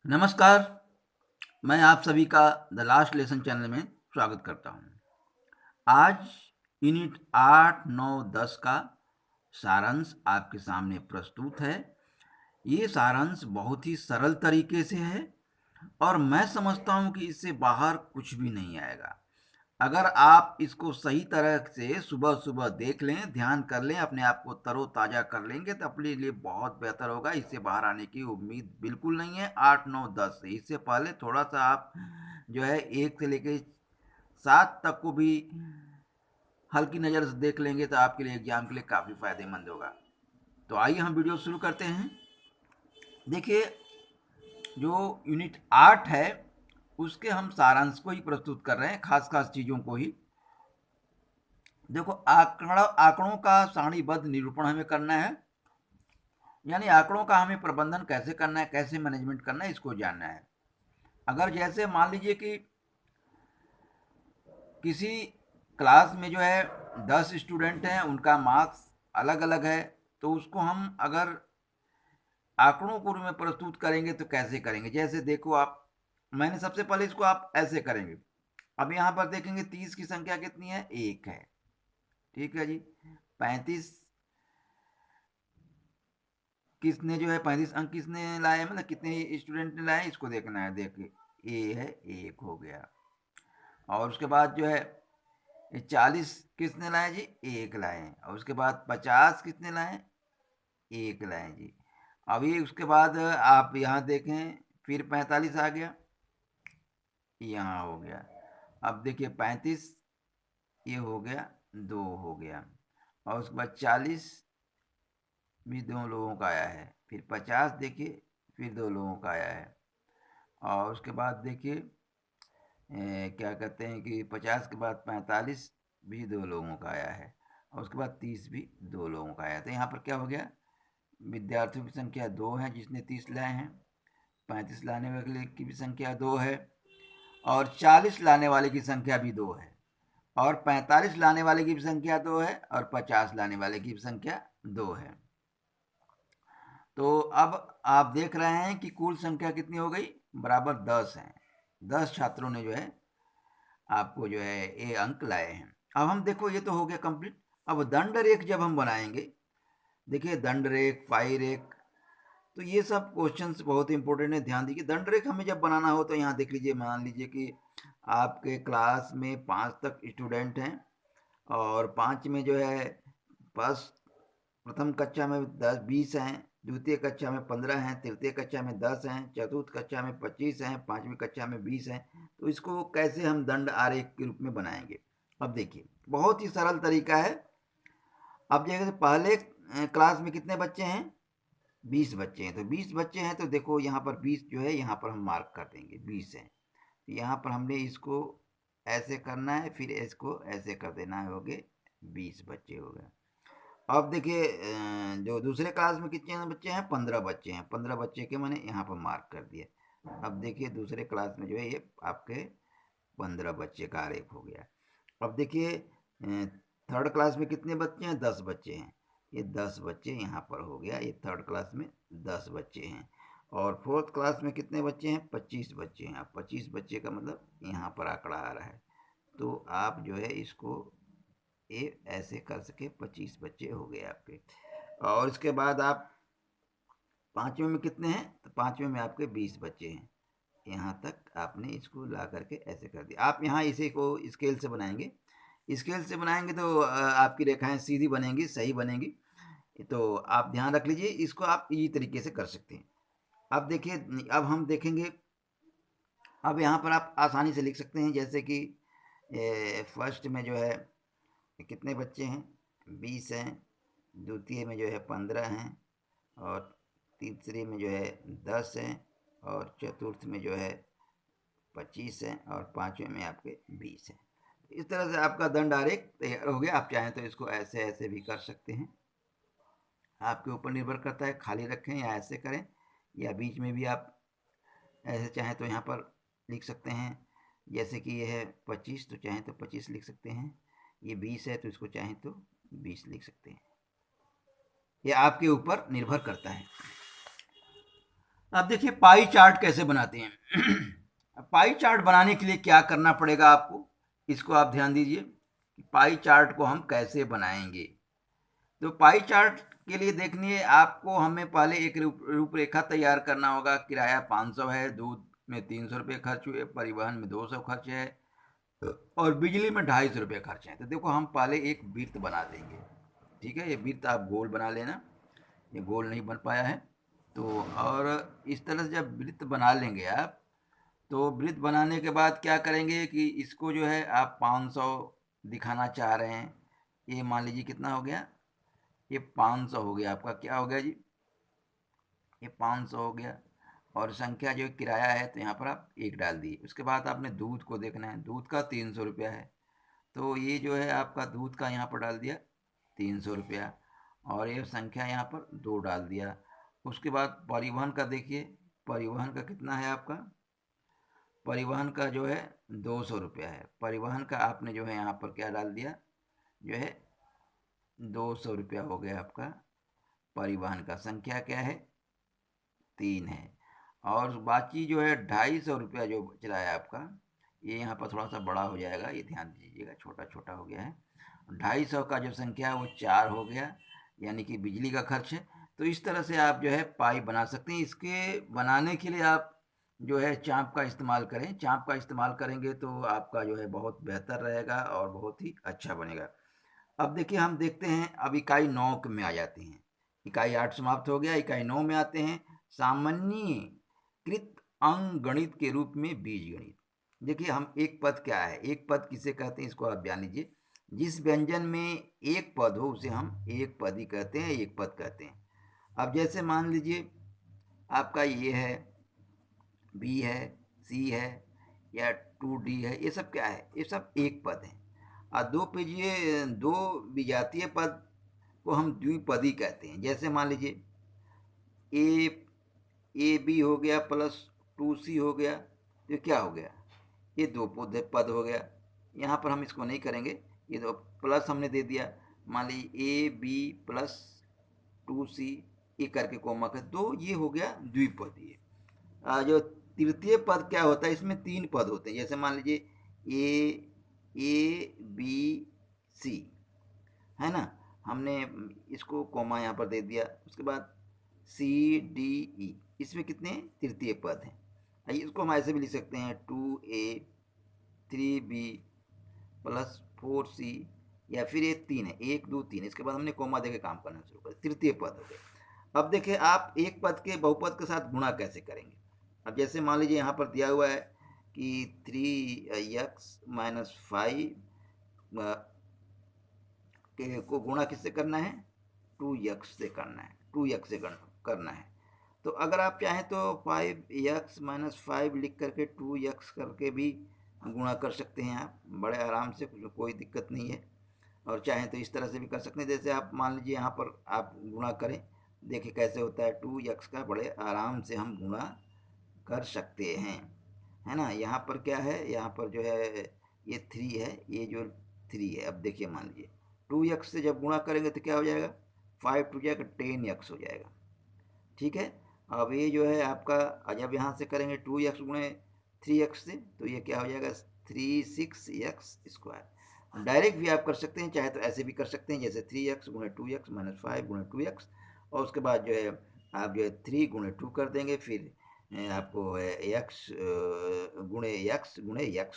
नमस्कार, मैं आप सभी का द लास्ट लेसन चैनल में स्वागत करता हूँ। आज यूनिट 8, 9, 10 का सारांश आपके सामने प्रस्तुत है। ये सारांश बहुत ही सरल तरीके से है और मैं समझता हूँ कि इससे बाहर कुछ भी नहीं आएगा। अगर आप इसको सही तरह से सुबह-सुबह देख लें, ध्यान कर लें, अपने आप को तरोताज़ा कर लेंगे तो अपने लिए बहुत बेहतर होगा। इससे बाहर आने की उम्मीद बिल्कुल नहीं है 8, 9, 10 से। इससे पहले थोड़ा-सा आप जो है 1 से लेके 7 तक को भी हल्की नज़र से देख लेंगे तो आपके लिए एग्ज़ाम के लिए काफ़ी फ़ायदेमंद होगा। तो आइए हम वीडियो शुरू करते हैं। देखिए, जो यूनिट 8 है, उसके हम सारांश को ही प्रस्तुत कर रहे हैं, ख़ास-ख़ास चीज़ों को ही। देखो, आंकड़ों का सारणीबद्ध निरूपण हमें करना है, यानी आंकड़ों का हमें प्रबंधन कैसे करना है, कैसे मैनेजमेंट करना है, इसको जानना है। अगर जैसे मान लीजिए कि किसी क्लास में जो है 10 स्टूडेंट हैं, उनका मार्क्स अलग अलग है, तो उसको हम अगर आंकड़ों के रूप में प्रस्तुत करेंगे तो कैसे करेंगे। जैसे देखो आप, मैंने सबसे पहले इसको आप ऐसे करेंगे। अब यहाँ पर देखेंगे 30 की संख्या कितनी है, 1 है। ठीक है जी। 35 किसने जो है 35 अंक किसने लाए, मतलब कितने स्टूडेंट ने लाए, इसको देखना है। देखिए, ए है, 1 हो गया। और उसके बाद जो है 40 किसने लाए जी, 1 लाए। और उसके बाद 50 किसने लाए, 1 लाए जी। अभी उसके बाद आप यहाँ देखें, फिर 45 आ गया, यहाँ हो गया। अब देखिए 35 ये हो गया, 2 हो गया। और उसके बाद 40 भी 2 लोगों का आया है। फिर 50 देखिए, फिर 2 लोगों का आया है। और उसके बाद देखिए क्या कहते हैं कि 50 के बाद 45 भी 2 लोगों का आया है। और उसके बाद 30 भी 2 लोगों का आया। तो यहाँ पर क्या हो गया, विद्यार्थियों की संख्या 2 है जिसने 30 लाए हैं, 35 लाने वाले की भी संख्या 2 है, और 40 लाने वाले की संख्या भी 2 है, और 45 लाने वाले की भी संख्या 2 है, और 50 लाने वाले की भी संख्या 2 है। तो अब आप देख रहे हैं कि कुल संख्या कितनी हो गई, बराबर 10 है। 10 छात्रों ने जो है आपको जो है ये अंक लाए हैं। अब हम देखो, ये तो हो गया कंप्लीट। अब दंड रेख जब हम बनाएंगे, देखिए दंड रेख, फाई रेख, तो ये सब क्वेश्चंस बहुत इंपॉर्टेंट है, ध्यान दीजिए। दंड रेख हमें जब बनाना हो तो यहाँ देख लीजिए, मान लीजिए कि आपके क्लास में 5 तक स्टूडेंट हैं, और 5 में जो है फर्स्ट प्रथम कक्षा में 20 हैं, द्वितीय कक्षा में 15 हैं, तृतीय कक्षा में 10 हैं, चतुर्थ कक्षा में 25 हैं, पांचवी कक्षा में 20 हैं। तो इसको कैसे हम दंड आरेख के रूप में बनाएंगे। अब देखिए, बहुत ही सरल तरीका है। अब जैसे पहले क्लास में कितने बच्चे हैं, 20 बच्चे हैं। तो 20 बच्चे हैं तो देखो यहाँ पर 20 जो है यहाँ पर हम मार्क कर देंगे, 20 है। तो यहाँ पर हमने इसको ऐसे करना है, फिर इसको ऐसे कर देना है, हो गए 20 बच्चे हो गए। अब देखिए जो दूसरे क्लास में कितने बच्चे हैं, 15 बच्चे हैं। 15 बच्चे के मैंने यहाँ पर मार्क कर दिए। अब देखिए दूसरे क्लास में जो है ये आपके 15 बच्चे का आरेख हो गया। अब देखिए थर्ड क्लास में कितने बच्चे हैं, 10 बच्चे हैं। ये 10 बच्चे यहाँ पर हो गया, ये थर्ड क्लास में 10 बच्चे हैं। और फोर्थ क्लास में कितने बच्चे हैं, 25 बच्चे हैं। अब 25 बच्चे का मतलब यहाँ पर आंकड़ा आ रहा है। तो आप जो है इसको ये ऐसे कर सके, 25 बच्चे हो गए आपके। और इसके बाद आप पाँचवें में कितने हैं, तो पाँचवें में आपके 20 बच्चे हैं। यहाँ तक आपने इसको ला करके ऐसे कर दिया। आप यहाँ इसे को स्केल से बनाएंगे, स्केल से बनाएंगे तो आपकी रेखाएं सीधी बनेंगी, सही बनेंगी। तो आप ध्यान रख लीजिए, इसको आप इसी तरीके से कर सकते हैं। अब देखिए, अब हम देखेंगे। अब यहाँ पर आप आसानी से लिख सकते हैं, जैसे कि फर्स्ट में जो है कितने बच्चे हैं, 20 हैं। द्वितीय में जो है 15 हैं, और तीसरे में जो है 10 हैं, और चतुर्थ में जो है 25 हैं, और पांचवें में आपके 20 हैं। इस तरह से आपका दंड आरेख तैयार हो गया। आप चाहें तो इसको ऐसे ऐसे भी कर सकते हैं, आपके ऊपर निर्भर करता है, खाली रखें या ऐसे करें, या बीच में भी आप ऐसे चाहें तो यहाँ पर लिख सकते हैं। जैसे कि ये है 25, तो चाहें तो 25 लिख सकते हैं। ये 20 है तो इसको चाहें तो 20 लिख सकते हैं। ये आपके ऊपर निर्भर करता है। अब देखिए पाई चार्ट कैसे बनाते हैं। पाई चार्ट बनाने के लिए क्या करना पड़ेगा आपको, इसको आप ध्यान दीजिए कि पाई चार्ट को हम कैसे बनाएंगे। तो पाई चार्ट के लिए देखिए आपको हमें पहले एक रूपरेखा तैयार करना होगा। किराया 500 है, दूध में 300 रुपये खर्च हुए, परिवहन में 200 खर्च है और बिजली में 250 रुपये खर्च है। तो देखो हम पहले एक वृत्त बना देंगे। ठीक है, ये वृत्त आप गोल बना लेना, ये गोल नहीं बन पाया है तो। और इस तरह से जब वृत्त बना लेंगे आप, तो वृत्त बनाने के बाद क्या करेंगे कि इसको जो है आप 500 दिखाना चाह रहे हैं। ये मान लीजिए कितना हो गया, ये 500 हो गया आपका। क्या हो गया जी, ये 500 हो गया। और संख्या जो किराया है तो यहाँ पर आप एक डाल दिए। उसके बाद आपने दूध को देखना है, दूध का 300 रुपया है तो ये जो है आपका दूध का यहाँ पर डाल दिया 300 रुपया। और ये संख्या यहाँ पर 2 डाल दिया। उसके बाद परिवहन का देखिए, परिवहन का कितना है आपका, परिवहन का जो है 200 रुपया है। परिवहन का आपने जो है यहाँ पर क्या डाल दिया, जो है 200 रुपया हो गया आपका परिवहन का। संख्या क्या है, 3 है। और बाकी जो है 250 रुपया जो बच रहा है आपका, ये यहाँ पर थोड़ा सा बड़ा हो जाएगा, ये ध्यान दीजिएगा, छोटा छोटा हो गया है। 250 का जो संख्या है वो 4 हो गया, यानी कि बिजली का खर्च है। तो इस तरह से आप जो है पाई बना सकते हैं। इसके बनाने के लिए आप जो है चाँप का इस्तेमाल करें। चाँप का इस्तेमाल करेंगे तो आपका जो है बहुत बेहतर रहेगा और बहुत ही अच्छा बनेगा। अब देखिए हम देखते हैं, अब इकाई 9 में आ जाते हैं। इकाई 8 समाप्त हो गया, इकाई 9 में आते हैं। सामान्यीकृत अंक गणित के रूप में बीजगणित। देखिए हम एक पद क्या है, एक पद किसे कहते हैं इसको आप जान लीजिए। जिस व्यंजन में एक पद हो उसे हम एक पद ही कहते हैं, एक पद कहते हैं। अब जैसे मान लीजिए आपका ये है, बी है, सी है या 2D है, ये सब क्या है, ये सब एक पद हैं। और दो पेजिए दो विजातीय पद को हम द्विपदी कहते हैं। जैसे मान लीजिए ए बी हो गया प्लस 2C हो गया, तो क्या हो गया, ये दो पद हो गया। यहाँ पर हम इसको नहीं करेंगे, ये तो प्लस हमने दे दिया। मान लीजिए ए बी प्लस 2C, ये करके कोमा कर, तो ये हो गया द्विपदीय। जो तृतीय पद क्या होता है, इसमें 3 पद होते हैं। जैसे मान लीजिए A B C है ना, हमने इसको कोमा यहाँ पर दे दिया। उसके बाद C D E, इसमें कितने तृतीय पद हैं। इसको हम ऐसे भी लिख सकते हैं 2A 3B प्लस 4C, या फिर ये 3 है, 1 2 3। इसके बाद हमने कोमा देके काम करना शुरू कर, तृतीय पद हो गए। अब देखिए आप एक पद के बहुपद के साथ गुणा कैसे करेंगे। अब जैसे मान लीजिए यहाँ पर दिया हुआ है कि 3x-5 को गुणा किससे करना है, 2x से करना है, 2x से करना है। तो अगर आप चाहें तो 5x-5 लिख करके 2x करके भी गुणा कर सकते हैं आप बड़े आराम से, कोई दिक्कत नहीं है। और चाहें तो इस तरह से भी कर सकते हैं। जैसे आप मान लीजिए यहाँ पर आप गुणा करें, देखिए कैसे होता है। 2x का बड़े आराम से हम गुणा कर सकते हैं, है ना। यहाँ पर क्या है, यहाँ पर जो है ये 3 है, ये जो 3 है। अब देखिए मान लीजिए 2x से जब गुणा करेंगे तो क्या हो जाएगा, 5 टू जाएगा 10x हो जाएगा। ठीक है। अब ये जो है आपका, जब यहाँ से करेंगे 2x गुणे 3x से, तो ये क्या हो जाएगा 36x²। डायरेक्ट भी आप कर सकते हैं, चाहे तो ऐसे भी कर सकते हैं, जैसे 3x गुणे 2x माइनस 5 गुणे 2x। और उसके बाद जो है आप जो है 3 गुणे 2 कर देंगे, फिर आपको x गुणे x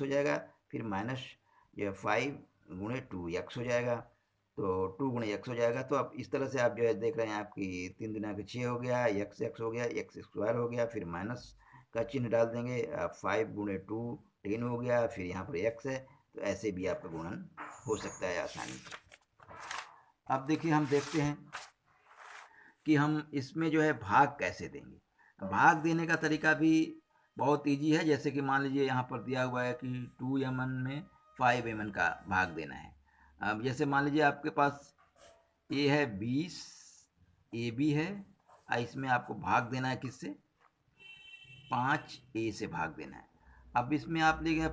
हो जाएगा, फिर माइनस जो है 5 गुणे 2x हो जाएगा, तो 2 गुणे x हो जाएगा। तो आप इस तरह से आप जो है देख रहे हैं, आपकी 3 दुना के 6 हो गया, x हो गया, x² हो गया, फिर माइनस का चिन्ह डाल देंगे। 5 गुणे 2 10 हो गया, फिर यहाँ पर x है, तो ऐसे भी आपका गुणन हो सकता है आसानी से। अब देखिए हम देखते हैं कि हम इसमें जो है भाग कैसे देंगे। भाग देने का तरीका भी बहुत इजी है। जैसे कि मान लीजिए यहाँ पर दिया हुआ है कि 2mn में 5mn का भाग देना है। अब जैसे मान लीजिए आपके पास ए है 20, AB है, इसमें आपको भाग देना है किससे, 5A से भाग देना है। अब इसमें आप लिखे,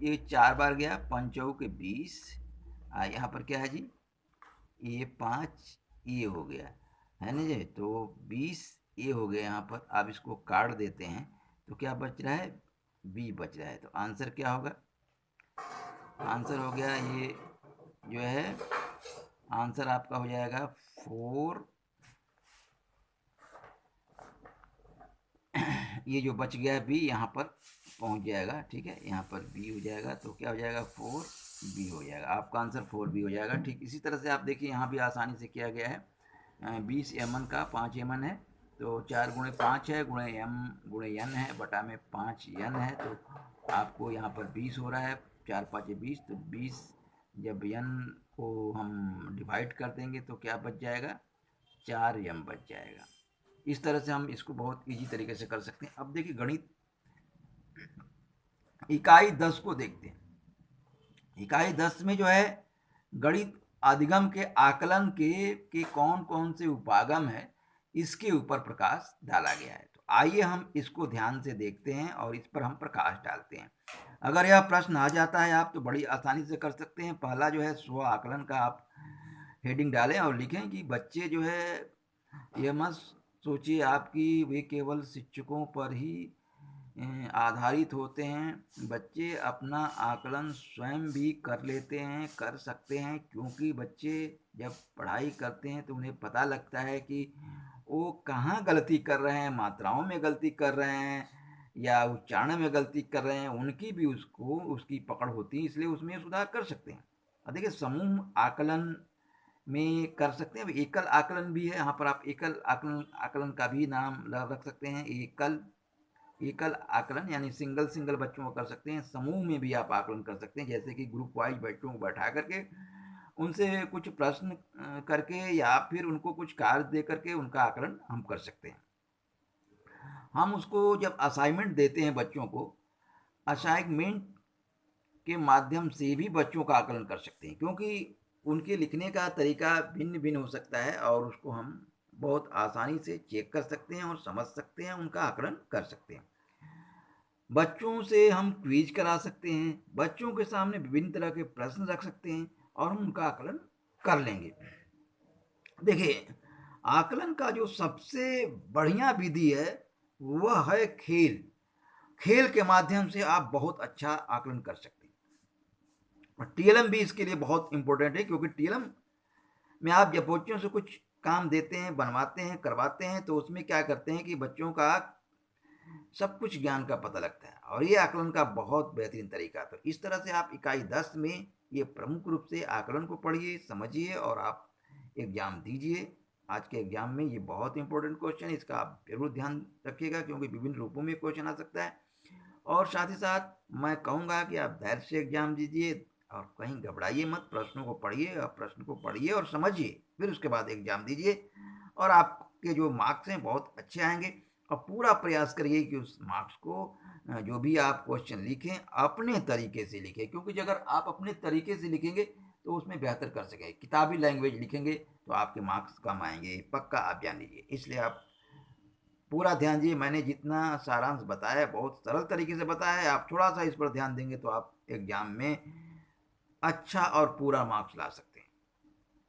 ये 4 बार गया, 5 चौके 20, यहाँ पर क्या है जी, ये 5 ये हो गया, है ना जी। तो 20 ए हो गया यहाँ पर। आप इसको काट देते हैं तो क्या बच रहा है, बी बच रहा है। तो आंसर क्या होगा, आंसर हो गया ये जो है, आंसर आपका हो जाएगा 4। ये जो बच गया बी यहाँ पर पहुँच जाएगा, ठीक है, यहाँ पर बी हो जाएगा। तो क्या हो जाएगा, 4 बी हो जाएगा। आपका आंसर 4 बी हो जाएगा। ठीक इसी तरह से आप देखिए यहाँ भी आसानी से किया गया है। 20 एम का 5 एम है, तो 4 गुणे 5 है, गुणे एम गुणे एन है, बटा में 5 एन है। तो आपको यहाँ पर 20 हो रहा है, 4 5 20। तो 20 जब एन को हम डिवाइड कर देंगे तो क्या बच जाएगा, 4 एम बच जाएगा। इस तरह से हम इसको बहुत इजी तरीके से कर सकते हैं। अब देखिए गणित इकाई 10 को देखते हैं। इकाई 10 में जो है गणित अधिगम के आकलन के कौन कौन से उपागम है, इसके ऊपर प्रकाश डाला गया है। तो आइए हम इसको ध्यान से देखते हैं और इस पर हम प्रकाश डालते हैं। अगर यह प्रश्न आ जाता है आप तो बड़ी आसानी से कर सकते हैं। पहला जो है स्व आकलन का आप हेडिंग डालें और लिखें कि बच्चे जो है, यह मत सोचिए आपकी वे केवल शिक्षकों पर ही आधारित होते हैं। बच्चे अपना आकलन स्वयं भी कर लेते हैं, कर सकते हैं, क्योंकि बच्चे जब पढ़ाई करते हैं तो उन्हें पता लगता है कि वो कहाँ गलती कर रहे हैं, मात्राओं में गलती कर रहे हैं या उच्चारण में गलती कर रहे हैं, उनकी भी उसकी पकड़ होती है, इसलिए उसमें सुधार कर सकते हैं। और देखिए समूह आकलन में कर सकते हैं। एकल आकलन भी है, यहाँ पर आप एकल आकलन का भी नाम रख सकते हैं। एकल आकलन यानी सिंगल बच्चों को कर सकते हैं। समूह में भी आप आकलन कर सकते हैं, जैसे कि ग्रुप वाइज बच्चों को बैठा करके उनसे कुछ प्रश्न करके या फिर उनको कुछ कार्य दे करके उनका आकलन हम कर सकते हैं। हम उसको जब असाइनमेंट देते हैं बच्चों को, असाइनमेंट के माध्यम से भी बच्चों का आकलन कर सकते हैं, क्योंकि उनके लिखने का तरीका भिन्न भिन्न हो सकता है और उसको हम बहुत आसानी से चेक कर सकते हैं और समझ सकते हैं, उनका आकलन कर सकते हैं। बच्चों से हम क्विज करा सकते हैं, बच्चों के सामने विभिन्न तरह के प्रश्न रख सकते हैं और हम उनका आकलन कर लेंगे। देखिए आकलन का जो सबसे बढ़िया विधि है वह है खेल। खेल के माध्यम से आप बहुत अच्छा आकलन कर सकते हैं। और टीएलएम भी इसके लिए बहुत इंपॉर्टेंट है, क्योंकि टीएलएम में आप जब बच्चों से कुछ काम देते हैं, बनवाते हैं, करवाते हैं, तो उसमें क्या करते हैं कि बच्चों का सब कुछ ज्ञान का पता लगता है और ये आकलन का बहुत बेहतरीन तरीका। तो इस तरह से आप इकाई 10 में ये प्रमुख रूप से आकलन को पढ़िए, समझिए और आप एग्जाम दीजिए। आज के एग्जाम में ये बहुत इंपॉर्टेंट क्वेश्चन है, इसका आप जरूर ध्यान रखिएगा, क्योंकि विभिन्न रूपों में क्वेश्चन आ सकता है। और साथ ही साथ मैं कहूँगा कि आप धैर्य से एग्जाम दीजिए और कहीं घबराइए मत। प्रश्नों को पढ़िए और प्रश्न को पढ़िए और समझिए, फिर उसके बाद एग्जाम दीजिए और आपके जो मार्क्स हैं बहुत अच्छे आएंगे। और पूरा प्रयास करिए कि उस मार्क्स को जो भी आप क्वेश्चन लिखें अपने तरीके से लिखें, क्योंकि अगर आप अपने तरीके से लिखेंगे तो उसमें बेहतर कर सकेंगे। किताबी लैंग्वेज लिखेंगे तो आपके मार्क्स कम आएंगे, पक्का आप जान लीजिए। इसलिए आप पूरा ध्यान दीजिए। मैंने जितना सारांश बताया है बहुत सरल तरीके से बताया है, आप थोड़ा सा इस पर ध्यान देंगे तो आप एग्जाम में अच्छा और पूरा मार्क्स ला सकते हैं।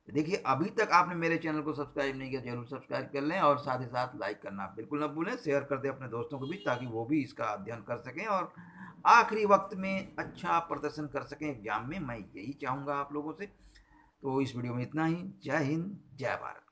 देखिए अभी तक आपने मेरे चैनल को सब्सक्राइब नहीं किया, जरूर सब्सक्राइब कर लें और साथ ही साथ लाइक करना बिल्कुल न भूलें। शेयर कर दें अपने दोस्तों को भी, ताकि वो भी इसका अध्ययन कर सकें और आखिरी वक्त में अच्छा प्रदर्शन कर सकें एग्जाम में। मैं यही चाहूँगा आप लोगों से। तो इस वीडियो में इतना ही। जय हिंद, जय भारत।